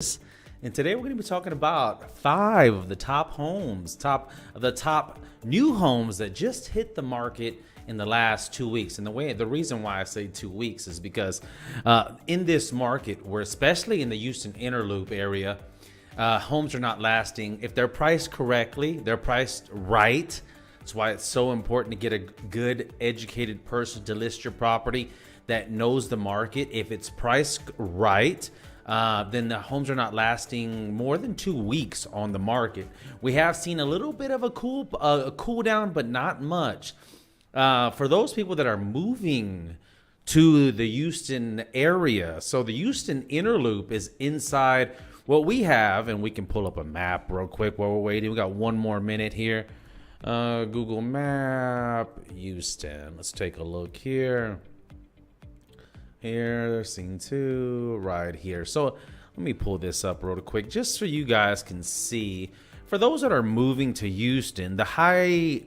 And today we're going to be talking about 5 of the top homes, top new homes that just hit the market in the last 2 weeks. And the reason why I say 2 weeks is because in this market, where especially in the Houston Innerloop area, homes are not lasting. If they're priced correctly, they're priced right. That's why it's so important to get a good educated person to list your property that knows the market. If it's priced right, then the homes are not lasting more than 2 weeks on the market. We have seen a little bit of a cool down, but not much. For those people that are moving to the Houston area, so the Houston Innerloop is inside what we have, and we can pull up a map real quick while we're waiting. We got 1 more minute here. Google Map, Houston. Let's take a look here. Here, scene 2, right here. So let me pull this up real quick just so you guys can see. For those that are moving to Houston, a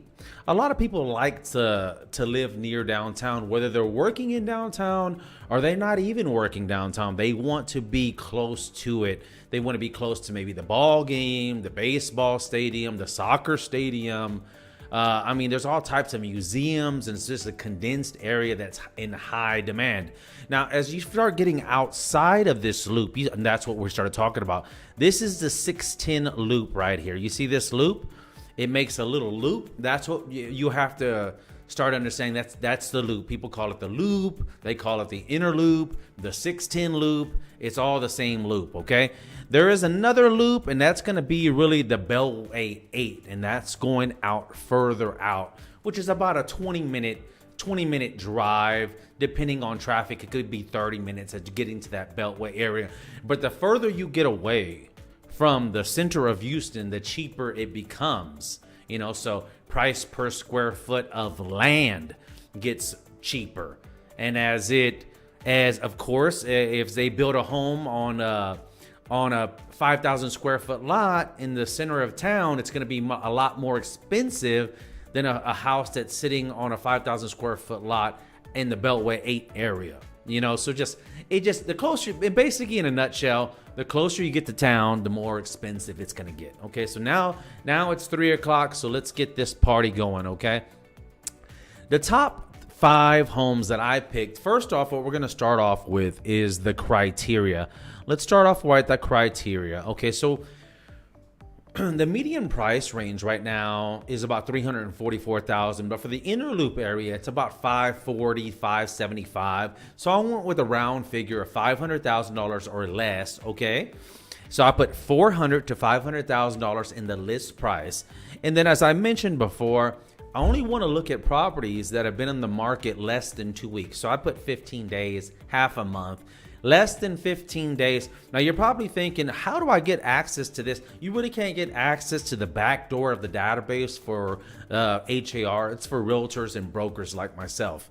lot of people like to live near downtown, whether they're working in downtown or they're not even working downtown. They want to be close to it. They want to be close to maybe the ball game, the baseball stadium, the soccer stadium. I mean, there's all types of museums, and it's just a condensed area that's in high demand. Now, as you start getting outside of this loop, and that's what we started talking about. This is the 610 loop right here. You see this loop? It makes a little loop. That's what you have to start understanding. That's the loop. People call it the loop. They call it the inner loop, the 610 loop. It's all the same loop, okay? There is another loop, and that's going to be really the Beltway 8, and that's going out further out, which is about a 20-minute drive. Depending on traffic, it could be 30 minutes of getting to that Beltway area. But the further you get away from the center of Houston, the cheaper it becomes. You know, so price per square foot of land gets cheaper. And as of course, if they build a home on a 5,000 square foot lot in the center of town, it's going to be a lot more expensive than a house that's sitting on a 5,000 square foot lot in the Beltway 8 area. You know, so the closer, basically in a nutshell, the closer you get to town, the more expensive it's going to get. Okay, so now it's 3 o'clock, so let's get this party going, okay? The top 5 homes that I picked, first off, what we're going to start off with is the criteria. Let's start off with the criteria. Okay, so the median price range right now is about $344,000, but for the inner loop area, it's about $540,000, $575,000. So I went with a round figure of $500,000 or less. Okay, so I put $400,000 to $500,000 in the list price, and then as I mentioned before, I only want to look at properties that have been in the market less than 2 weeks. So I put 15 days, half a month. Less than 15 days. Now you're probably thinking, how do I get access to this? You really can't get access to the back door of the database for HAR. It's for realtors and brokers like myself.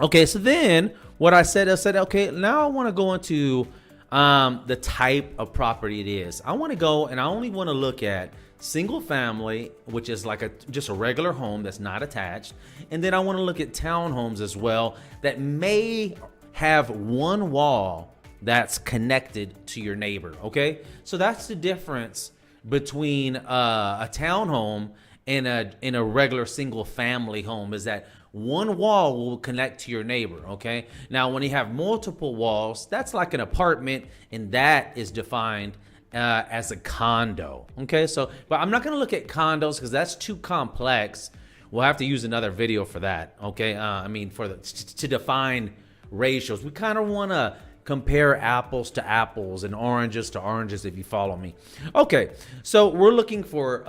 Okay, so then what I said, okay, now I want to go into the type of property it is. I want to go and I only want to look at single family, which is like just a regular home that's not attached. And then I want to look at townhomes as well that may have one wall that's connected to your neighbor. Okay, so that's the difference between a townhome and a regular single family home, is that one wall will connect to your neighbor. Okay, now when you have multiple walls, that's like an apartment, and that is defined as a condo. Okay, so but I'm not going to look at condos because that's too complex. We'll have to use another video for that. Okay, I mean to define ratios. We kind of want to compare apples to apples and oranges to oranges, if you follow me. Okay, so we're looking for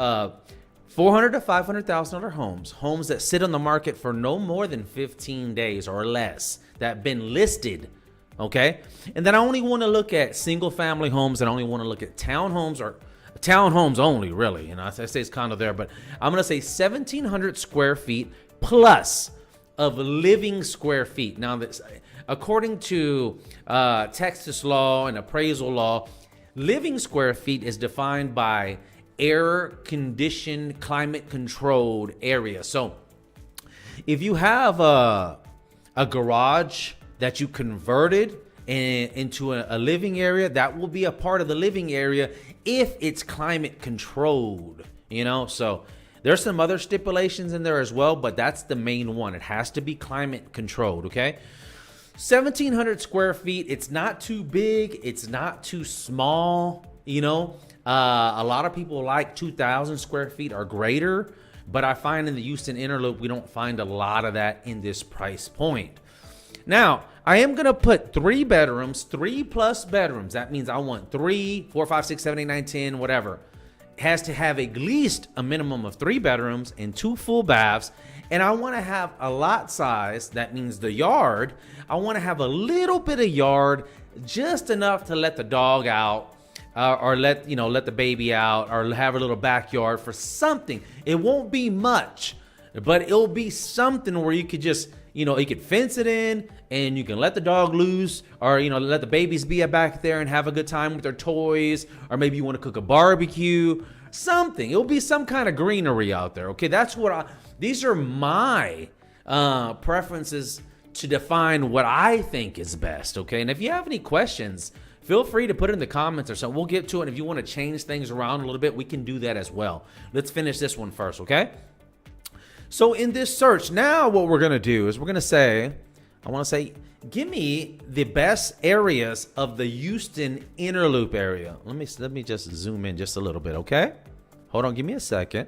$400,000 to $500,000 homes that sit on the market for no more than 15 days or less, that have been listed. Okay, and then I only want to look at single family homes, and I only want to look at townhomes, or townhomes only, really. You know, I say it's condo there, but I'm going to say 1,700 square feet plus of living square feet. Now, this, according to Texas law and appraisal law, living square feet is defined by air conditioned, climate controlled area. So if you have a garage that you converted into a living area, that will be a part of the living area if it's climate controlled, you know. So there's some other stipulations in there as well, but that's the main one. It has to be climate controlled, okay? 1,700 square feet. It's not too big. It's not too small, you know. A lot of people like 2,000 square feet or greater, but I find in the Houston Innerloop, we don't find a lot of that in this price point. Now, I am going to put 3 bedrooms, 3+ bedrooms. That means I want 3, 4, 5, 6, 7, 8, 9, 10, whatever. It has to have at least a minimum of 3 bedrooms and 2 full baths. And I want to have a lot size. That means the yard. I want to have a little bit of yard, just enough to let the dog out, or let the baby out, or have a little backyard for something. It won't be much, but it'll be something where you could just, you could fence it in and you can let the dog loose, or, let the babies be back there and have a good time with their toys, or maybe you want to cook a barbecue, something. It'll be some kind of greenery out there. Okay. That's what these are my preferences to define what I think is best. Okay. And if you have any questions, feel free to put it in the comments or something. We'll get to it. If you want to change things around a little bit, we can do that as well. Let's finish this one first. Okay. So in this search, now what we're going to do is I want to say, give me the best areas of the Houston Innerloop area. Let me just zoom in just a little bit. Okay. Hold on. Give me a second.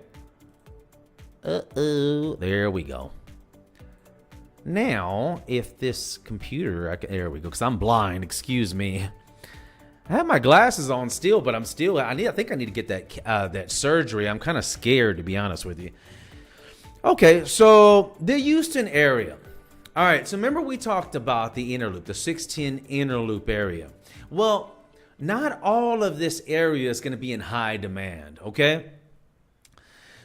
There we go. Now, if this computer, there we go, because I'm blind, excuse me. I have my glasses on still, but I think I need to get that surgery. I'm kind of scared, to be honest with you. Okay, so the Houston area. All right, so remember we talked about the Innerloop, the 610 Innerloop area. Well, not all of this area is going to be in high demand, okay?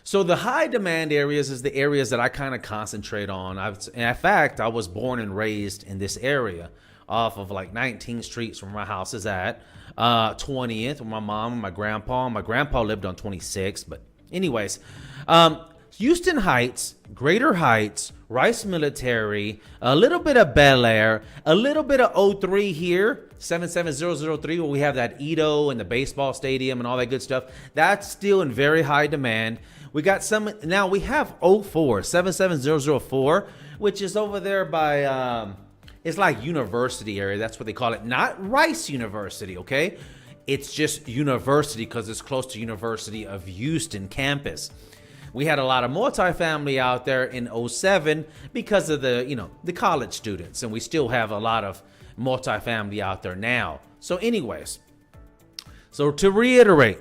So the high demand areas is the areas that I kind of concentrate on. In fact, I was born and raised in this area off of like 19th Street where my house is at, 20th with my mom and my grandpa. My grandpa lived on 26th, but anyways, Houston Heights, Greater Heights, Rice Military, a little bit of Bel Air, a little bit of 03 here, 77003, where we have that Edo and the baseball stadium and all that good stuff. That's still in very high demand. We got some, now we have 04, 77004, which is over there by, it's like University area. That's what they call it. Not Rice University, okay? It's just University because it's close to University of Houston campus. We had a lot of multifamily out there in 07 because of the college students, and we still have a lot of multifamily out there now. So anyways, so to reiterate,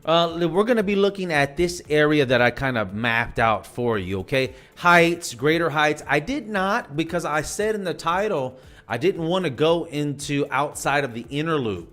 we're going to be looking at this area that I kind of mapped out for you, okay? Heights, Greater Heights. I did not, because I said in the title, I didn't want to go into outside of the Innerloop.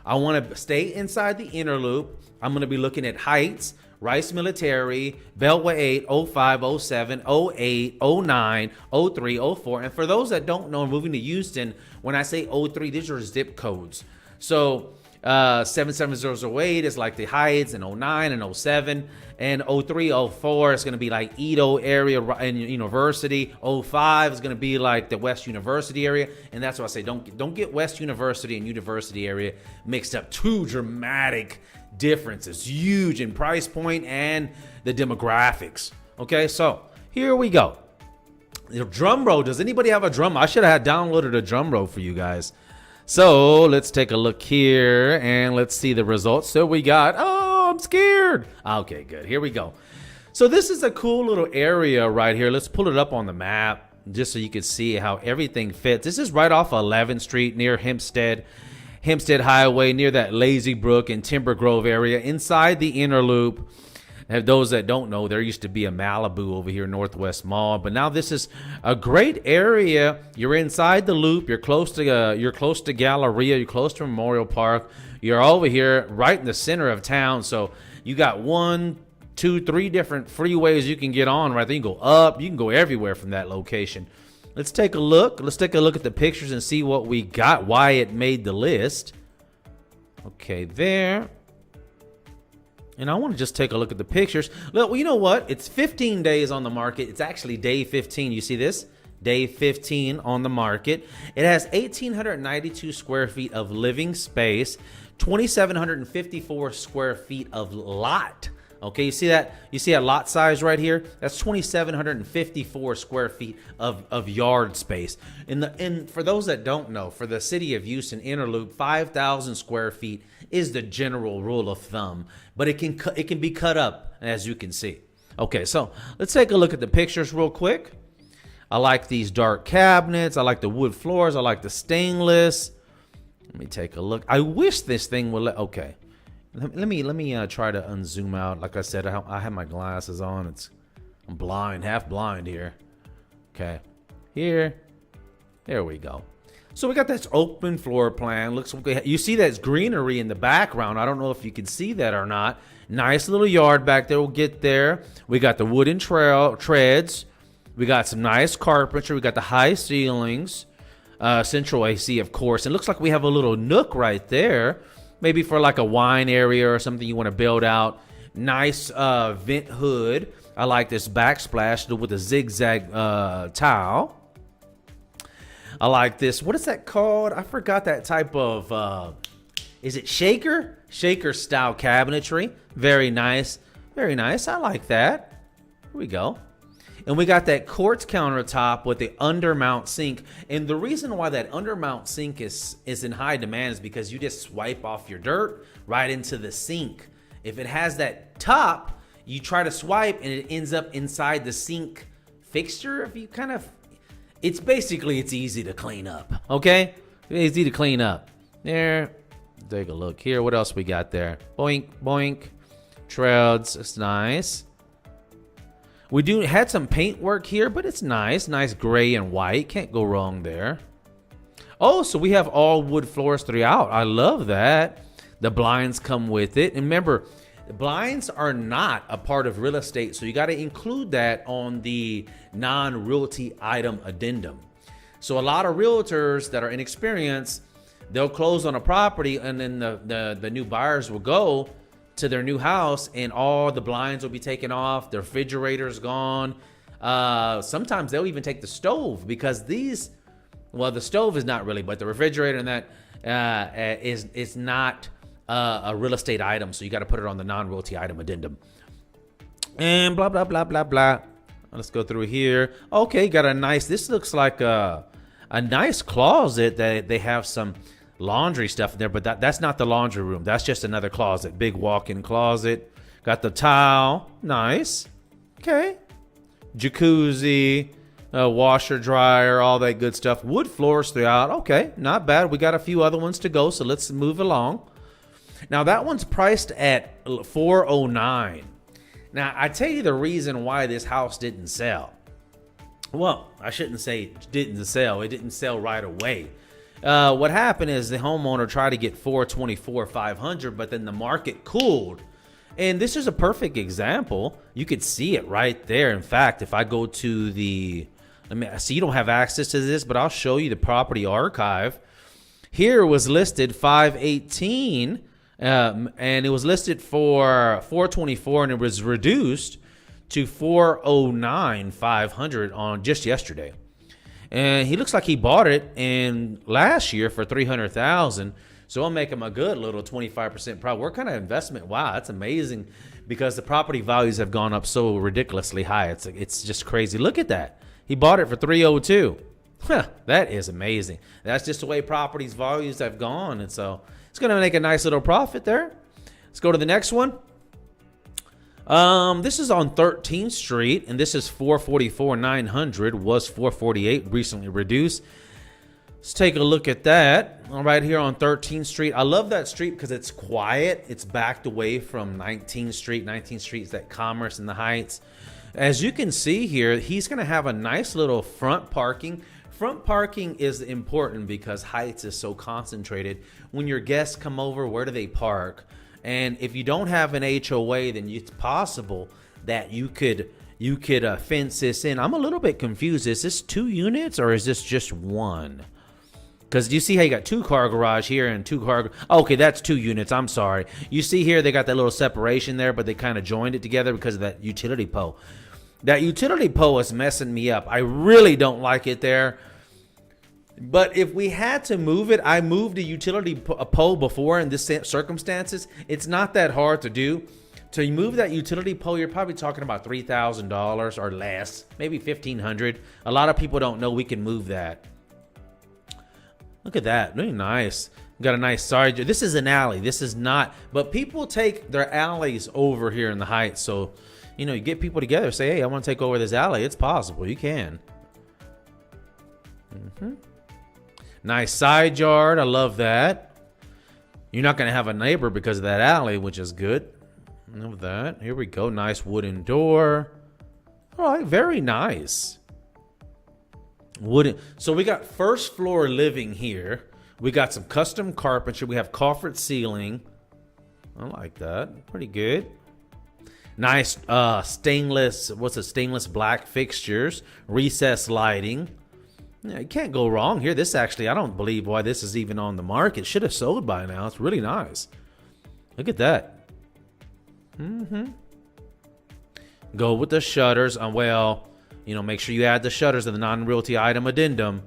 I want to stay inside the Innerloop. I'm going to be looking at Heights, Rice Military, Beltway 8, 05, 07, 08, 09, 03, 04. And for those that don't know, moving to Houston, when I say 03, these are zip codes. So 77008 is like the Heights, and 09 and 07, and 03, 04 is going to be like Edo area and University. 05 is going to be like the West University area, and that's why I say don't get West University and University area mixed up. Too dramatic differences, huge in price point and the demographics. Okay, so here we go. The drum roll. Does anybody have a drum? I should have downloaded a drum roll for you guys. So let's take a look here and let's see the results. So we got, oh, I'm scared. Okay, good. Here we go. So this is a cool little area right here. Let's pull it up on the map just so you can see how everything fits. This is right off 11th Street near Hempstead Highway, near that Lazy Brook and Timber Grove area, inside the Innerloop. And those that don't know, there used to be a Malibu over here, Northwest Mall, but now this is a great area. You're inside the loop. You're close to Galleria. You're close to Memorial Park. You're over here right in the center of town. So you got 1, 2, 3 different freeways you can get on right there. You can go up. You can go everywhere from that location. Let's take a look. Let's take a look at the pictures and see what we got, why it made the list. Okay, there. And I want to just take a look at the pictures. Look, well, you know what? It's 15 days on the market. It's actually day 15. You see this? day 15 on the market. It has 1,892 square feet of living space, 2,754 square feet of lot. Okay, you see that? You see a lot size right here? That's 2,754 square feet of yard space. And for those that don't know, for the city of Houston Innerloop, 5,000 square feet is the general rule of thumb, but it can be cut up, as you can see. Okay, so let's take a look at the pictures real quick. I like these dark cabinets. I like the wood floors. I like the stainless. Let me take a look. I wish this thing would okay. Let me try to unzoom out. Like I said, I have my glasses on. I'm blind, half blind here. Okay, here, there we go. So we got this open floor plan. Looks like you see that's greenery in the background. I don't know if you can see that or not. Nice little yard back there. We'll get there. We got the wooden treads. We got some nice carpentry. We got the high ceilings, central AC, of course. It looks like we have a little nook right there. Maybe for like a wine area or something you want to build out. Nice vent hood. I like this backsplash with a zigzag tile. I like this. What is that called? I forgot that type of, is it shaker? Shaker style cabinetry. Very nice. Very nice. I like that. Here we go. And we got that quartz countertop with the undermount sink. And the reason why that undermount sink is in high demand is because you just swipe off your dirt right into the sink. If it has that top, you try to swipe and it ends up inside the sink fixture. If you it's easy to clean up. Okay? It's easy to clean up. There. Take a look here. What else we got there? Boink, boink. Treads. It's nice. We had some paint work here, but it's nice. Nice gray and white. Can't go wrong there. Oh, so we have all wood floors throughout. I love that. The blinds come with it. And remember, the blinds are not a part of real estate, so you got to include that on the non-realty item addendum. So a lot of realtors that are inexperienced, they'll close on a property, and then the new buyers will go to their new house and all the blinds will be taken off, the refrigerator's gone. Sometimes they'll even take the stove because the stove is not really, but the refrigerator and that is not a real estate item, so you got to put it on the non-realty item addendum. And blah blah blah blah blah. Let's go through here. Okay, got a nice, this looks like a nice closet that they have some laundry stuff in there, but that's not the laundry room. That's just another closet. Big walk-in closet. Got the tile. Nice. Okay. Jacuzzi, washer, dryer, all that good stuff. Wood floors throughout. Okay, not bad. We got a few other ones to go, so let's move along. Now that one's priced at $409. Now I tell you the reason why this house didn't sell. Well, I shouldn't say it didn't sell. It didn't sell right away. What happened is the homeowner tried to get $424,500, but then the market cooled. And this is a perfect example. You could see it right there. In fact, if I go to the, so you don't have access to this, but I'll show you the property archive. Here was listed 518, and it was listed for 424, and it was reduced to 409,500 on just yesterday. And he looks like he bought it in last year for $300,000. So I'll make him a good little 25% profit. What kind of investment? Wow, that's amazing, because the property values have gone up so ridiculously high. It's just crazy. Look at that. He bought it for $302. That is amazing. That's just the way properties values have gone. And so it's going to make a nice little profit there. Let's go to the next one. This is on 13th Street, and this is $444,900, was $448, recently reduced. Let's take a look at that. All right, here on 13th Street. I love that street because it's quiet. It's backed away from 19th Street. 19th Street is that Commerce and the Heights. As you can see here, he's going to have a nice little front parking. Front parking is important because Heights is so concentrated. When your guests come over, where do they park? And if you don't have an HOA, then it's possible that you could fence this in. I'm a little bit confused. Is this 2 units or is this just one? Because you see how you got 2-car garage here and 2-car. Okay, that's 2 units. I'm sorry. You see here they got that little separation there, but they kind of joined it together because of that utility pole. That utility pole is messing me up. I really don't like it there. But if we had to move it, I moved a utility pole before in this circumstances. It's not that hard to do. To move that utility pole, you're probably talking about $3,000 or less, maybe $1,500. A lot of people don't know we can move that. Look at that, really nice. Got a nice side. This is an alley. This is not, but people take their alleys over here in the Heights. So, you know, you get people together, say, hey, I want to take over this alley. It's possible. You can. Nice side yard. I love that. You're not going to have a neighbor because of that alley, which is good. Love that. Here we go. Nice wooden door. All right, very nice. Wooden. So we got first floor living here. We got some custom carpentry. We have coffered ceiling. I like that. Pretty good. Nice stainless, stainless black fixtures. Recessed lighting. Yeah, you can't go wrong here. This actually, I don't believe why this is even on the market. Should have sold by now. It's really nice. Look at that. Go with the shutters. Well, you know, make sure you add the shutters to the non-realty item addendum.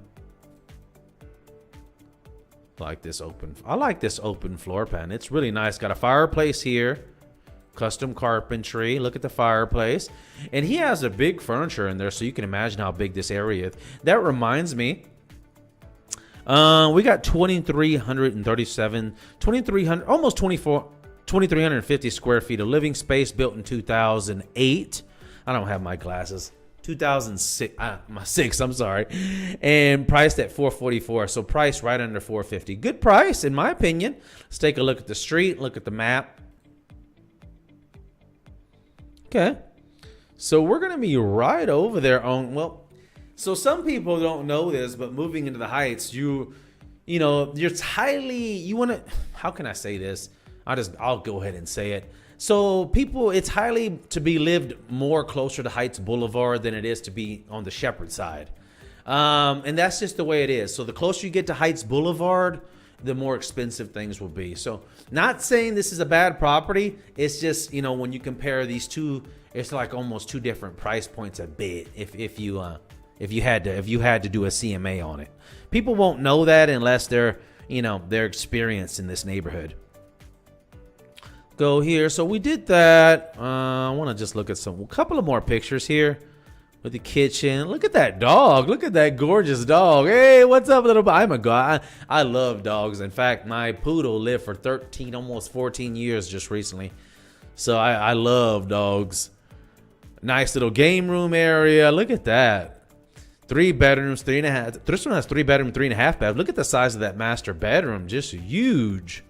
Like this open. I like this open floor plan. It's really nice. Got a fireplace here. Custom carpentry. Look at the fireplace. And he has a big furniture in there, so you can imagine how big this area is. That reminds me. We got 2,337, almost 2,350 square feet of living space built in 2008. I don't have my glasses. 2006, I'm sorry. And priced at $444. So priced right under $450. Good price, in my opinion. Let's take a look at the street, look at the map. Okay. So we're going to be right over there on, well, so some people don't know this, but moving into the Heights, you know, you're highly, you want to, how can I say this? I'll go ahead and say it. So people, it's highly to be lived more closer to Heights Boulevard than it is to be on the Shepherd side. And that's just the way it is. So the closer you get to Heights Boulevard, the more expensive things will be. So not saying this is a bad property. It's just, you know, when you compare these two, it's like almost two different price points a bit. If you had to do a CMA on it, people won't know that unless they're experienced in this neighborhood. Go here. So we did that. I want to just look at a couple of more pictures here with the kitchen. Look at that dog. Look at that gorgeous dog. Hey, what's up, little boy? I'm a guy. I love dogs. In fact, my poodle lived for 13, almost 14 years just recently. So I love dogs. Nice little game room area. Look at that. 3 bedrooms, 3.5. This one has 3 bedroom, 3.5 bath. Look at the size of that master bedroom. Just huge.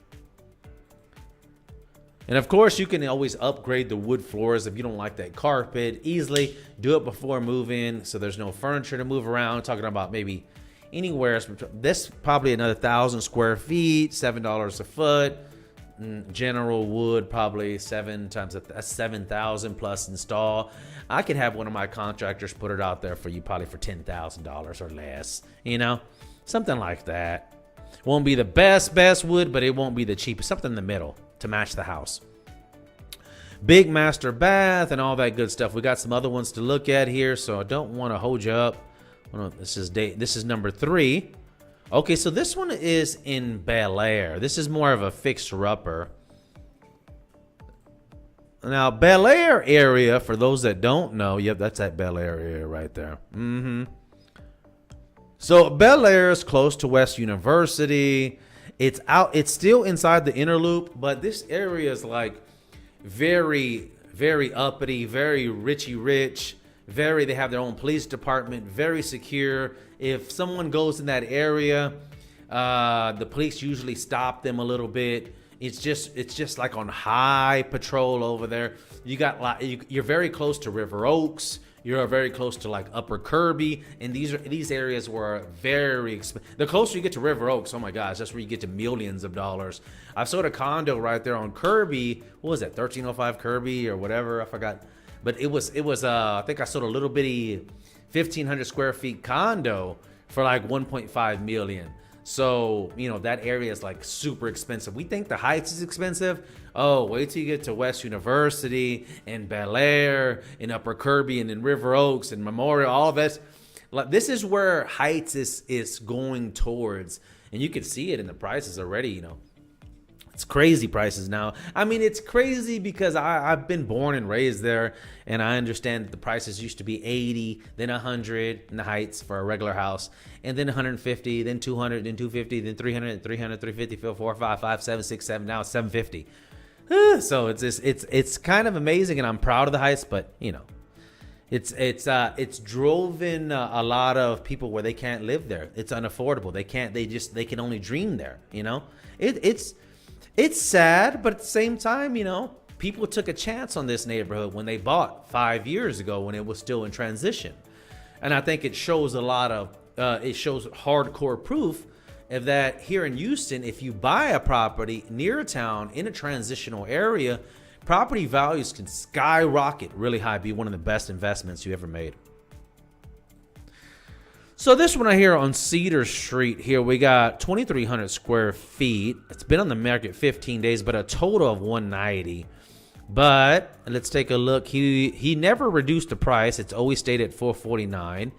And of course, you can always upgrade the wood floors if you don't like that carpet easily. Do it before moving, so there's no furniture to move around. Talking about maybe anywhere. This probably another 1,000 square feet, $7 a foot. General wood probably 7,000 plus install. I could have one of my contractors put it out there for you, probably for $10,000 or less. You know, something like that. Won't be the best wood, but it won't be the cheapest. Something in the middle to match the house. Big master bath and all that good stuff. We got some other ones to look at here, so I don't want to hold you up. This is number 3. Okay, so this one is in Bel Air. This is more of a fixer-upper. Now, Bel Air area, for those that don't know, yep, that's that Bel Air area right there. So Bel Air is close to West University. It's still inside the Innerloop, but this area is like very, very uppity, very rich. They have their own police department, very secure. If someone goes in that area, the police usually stop them a little bit. It's just like on high patrol over there. You're very close to River Oaks. You're very close to like Upper Kirby, and these areas were very expensive. The closer you get to River Oaks, oh my gosh, that's where you get to millions of dollars. I sold a condo right there on Kirby. What was that, 1305 Kirby or whatever? I forgot, but it was. I think I sold a little bitty 1,500 square feet condo for like 1.5 million. So, you know, that area is like super expensive. We think the Heights is expensive. Oh, wait till you get to West University and Bel Air and Upper Kirby and then River Oaks and Memorial, all of this. Like, this is where Heights is going towards. And you can see it in the prices already, you know. It's crazy prices now. I mean, it's crazy because I've been born and raised there, and I understand that the prices used to be 80, then 100 in the Heights for a regular house, and then 150, then 200, then 250, then 300, 300, 350, 4, 5, 5, 7, 6, 7. Now it's 750. So it's kind of amazing, and I'm proud of the Heights, but you know, it's driven a lot of people where they can't live there. It's unaffordable. They can only dream there. You know, it's sad, but at the same time, you know, people took a chance on this neighborhood when they bought 5 years ago when it was still in transition. And I think it shows a lot of, it shows hardcore proof of that here in Houston, if you buy a property near a town in a transitional area, property values can skyrocket really high, be one of the best investments you ever made. So this one right here on Cedar Street here, we got 2,300 square feet. It's been on the market 15 days, but a total of 190. But let's take a look. He never reduced the price. It's always stayed at 449.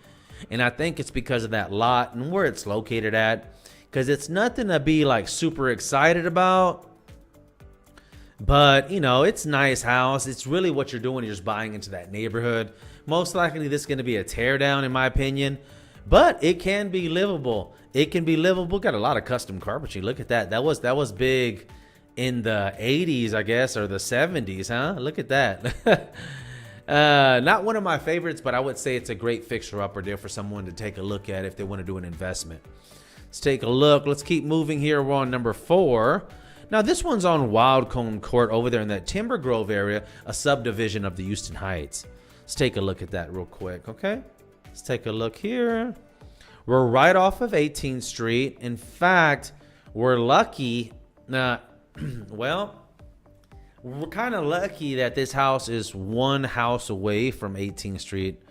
And I think it's because of that lot and where it's located at, because it's nothing to be like super excited about. But, you know, it's a nice house. It's really what you're doing. You're just buying into that neighborhood. Most likely this is going to be a tear down, in my opinion. But it can be livable. It can be livable. Got a lot of custom carpentry. Look at that. That was big in the 80s, I guess, or the 70s, huh? Look at that. Not one of my favorites, but I would say it's a great fixer-upper there for someone to take a look at if they want to do an investment. Let's take a look. Let's keep moving here. We're on number 4. Now, this one's on Wildcomb Court over there in that Timber Grove area, a subdivision of the Houston Heights. Let's take a look at that real quick, okay? Let's take a look here. We're right off of 18th Street. In fact, we're lucky. Well, we're kind of lucky that this house is one house away from 18th Street.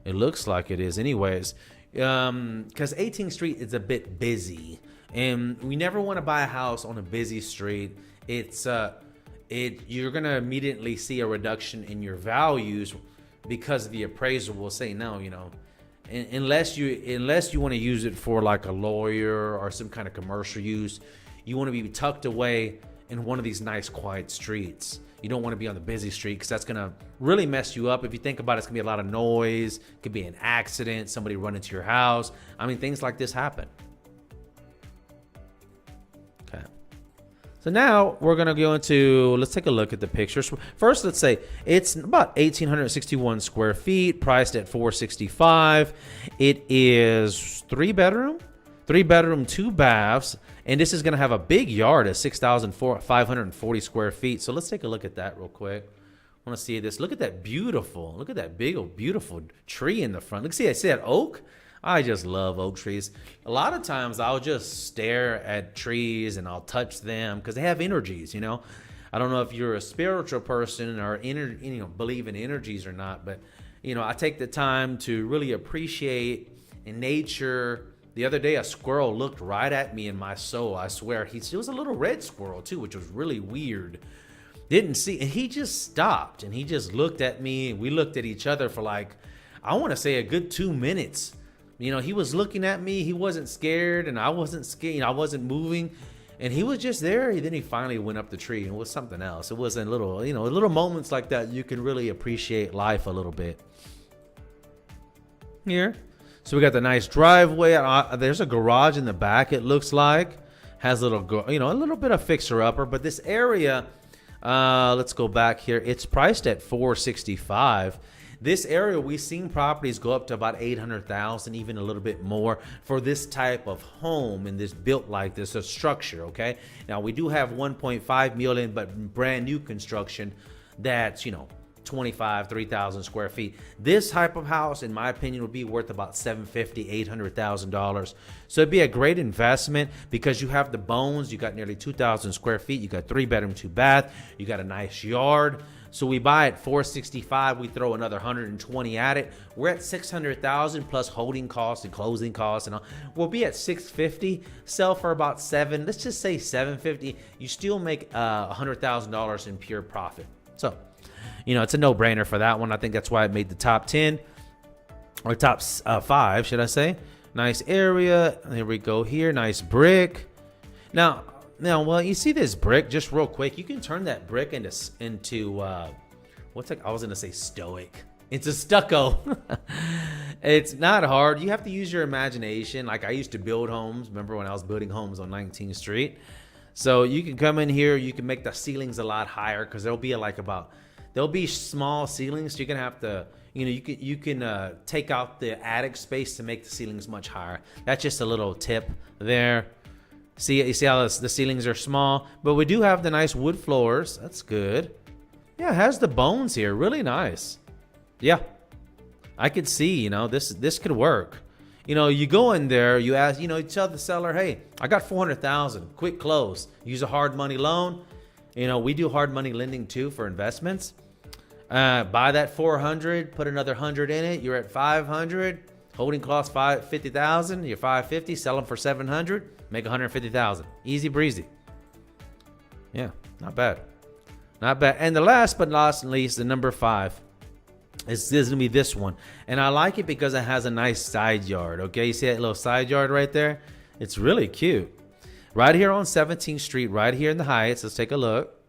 It looks like it is anyways. Because 18th Street is a bit busy. And we never want to buy a house on a busy street. You're going to immediately see a reduction in your values because the appraiser will say, no, you know, unless you want to use it for like a lawyer or some kind of commercial use, you want to be tucked away in one of these nice quiet streets. You don't want to be on the busy street because that's going to really mess you up. If you think about it, it's going to be a lot of noise. It could be an accident, somebody run into your house. I mean, things like this happen. Okay. So now we're going to go into, let's take a look at the pictures. First, let's say it's about 1,861 square feet, priced at $465. It is 3-bedroom, 2 baths. And this is going to have a big yard at 6,540 square feet. So let's take a look at that real quick. I want to see this. Look at that look at that big old beautiful tree in the front. Look, see, I see that oak. I just love oak trees. A lot of times I'll just stare at trees and I'll touch them because they have energies, you know. I don't know if you're a spiritual person or believe in energies or not, but you know, I take the time to really appreciate in nature. The other day, a squirrel looked right at me in my soul. I swear, it was a little red squirrel too, which was really weird. Didn't see, and he just stopped and he just looked at me. And we looked at each other for like, I want to say a good 2 minutes. You know, he was looking at me. He wasn't scared, and I wasn't scared. I wasn't moving, and he was just there. And then he finally went up the tree, and it was something else. It was in little moments like that you can really appreciate life a little bit. Here. So we got the nice driveway. There's a garage in the back. It looks like has a little bit of fixer upper. But this area, let's go back here. It's priced at $465. This area, we've seen properties go up to about $800,000, even a little bit more for this type of home and this built like this, a structure. Okay. Now we do have 1.5 million, but brand new construction. That's 3,000 square feet. This type of house, in my opinion, would be worth about $750,000, $800,000. So it'd be a great investment because you have the bones. You got nearly 2,000 square feet. You got 3-bedroom, 2-bath. You got a nice yard. So we buy at $465. We throw another $120 at it. We're at $600,000 plus holding costs and closing costs and all. We'll be at $650. Sell for about $7. Let's just say $750. You still make $100,000 in pure profit. So, it's a no-brainer for that one. I think that's why it made the top 10 or top 5, should I say? Nice area. There we go here. Nice brick. Now, well, you see this brick, just real quick, you can turn that brick into what's it? I was gonna say stoic. It's a stucco. It's not hard. You have to use your imagination. Like I used to build homes. Remember when I was building homes on 19th Street? So you can come in here. You can make the ceilings a lot higher because there'll be small ceilings. So you're gonna have to, you can take out the attic space to make the ceilings much higher. That's just a little tip there. You see how the ceilings are small, but we do have the nice wood floors. That's good. Yeah, it has the bones here. Really nice. Yeah, I could see, this could work. You go in there, you ask, you tell the seller, hey, I got $400,000, quick close. Use a hard money loan. We do hard money lending too for investments. Buy that 400, put another 100 in it. You're at 500. Holding cost $50,000. You're 550. Sell them for 700. Make 150,000. Easy breezy. Yeah, not bad. Not bad. And the last but not least, the number 5 is gonna be this one, and I like it because it has a nice side yard. Okay, you see that little side yard right there? It's really cute. Right here on 17th Street, right here in the Heights. Let's take a look.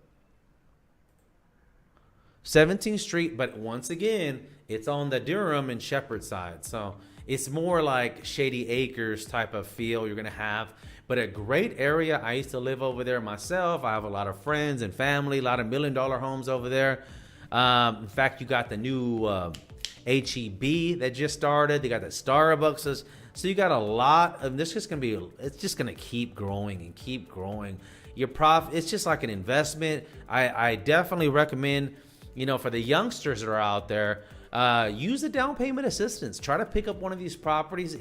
17th Street, but once again, it's on the Durham and Shepherd side. So it's more like Shady Acres type of feel you're going to have, but a great area. I used to live over there myself. I have a lot of friends and family, a lot of $1 million homes over there. In fact, you got the new HEB that just started. They got the Starbucks. So you got a lot of this. It's just going to keep growing and keep growing. Your profit, it's just like an investment. I definitely recommend, for the youngsters that are out there, use the down payment assistance. Try to pick up one of these properties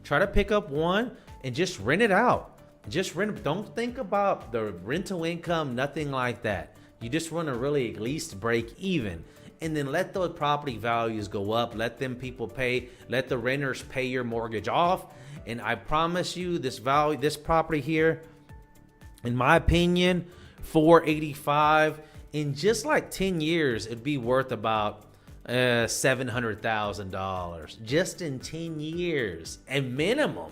try to pick up one and just rent it out. Just rent it. Don't think about the rental income, nothing like that. You just want to really at least break even, and then let those property values go up. Let the renters pay your mortgage off. And I promise you, this property here, in my opinion, $485, in just like 10 years, it'd be worth about $700,000 just in 10 years, a minimum.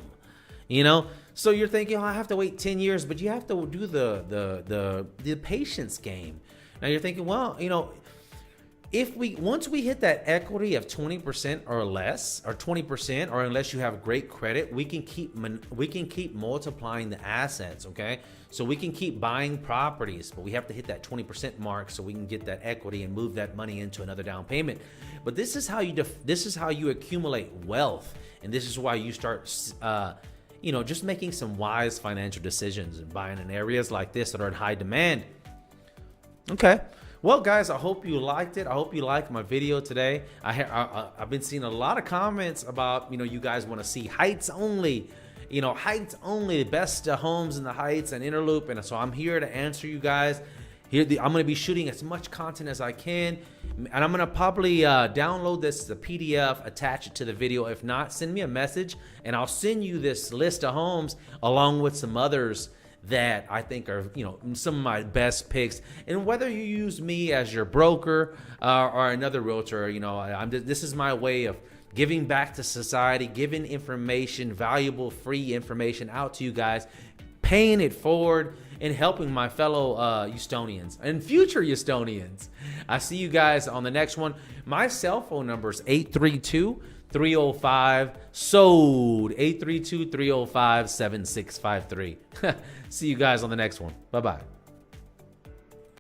So you're thinking, I have to wait 10 years, but you have to do the patience game. Now you're thinking, well, once we hit that equity of 20% or less, or 20%, or unless you have great credit, we can keep multiplying the assets. Okay, so we can keep buying properties, but we have to hit that 20% mark so we can get that equity and move that money into another down payment. But this is how you accumulate wealth, and this is why you start just making some wise financial decisions and buying in areas like this that are in high demand. Okay. Well, guys, I hope you liked it. I hope you liked my video today. I've been seeing a lot of comments about, you guys want to see Heights only, Heights only, the best homes in the Heights and Innerloop. And so I'm here to answer you guys. I'm going to be shooting as much content as I can. And I'm going to probably download the PDF, attach it to the video. If not, send me a message and I'll send you this list of homes along with some others that I think are, some of my best picks. And whether you use me as your broker or another realtor, this is my way of giving back to society, giving information, valuable, free information out to you guys, paying it forward, and helping my fellow Houstonians and future Houstonians. I see you guys on the next one. My cell phone number is 832-305-SOLD, 832-305-7653. See you guys on the next one. Bye-bye.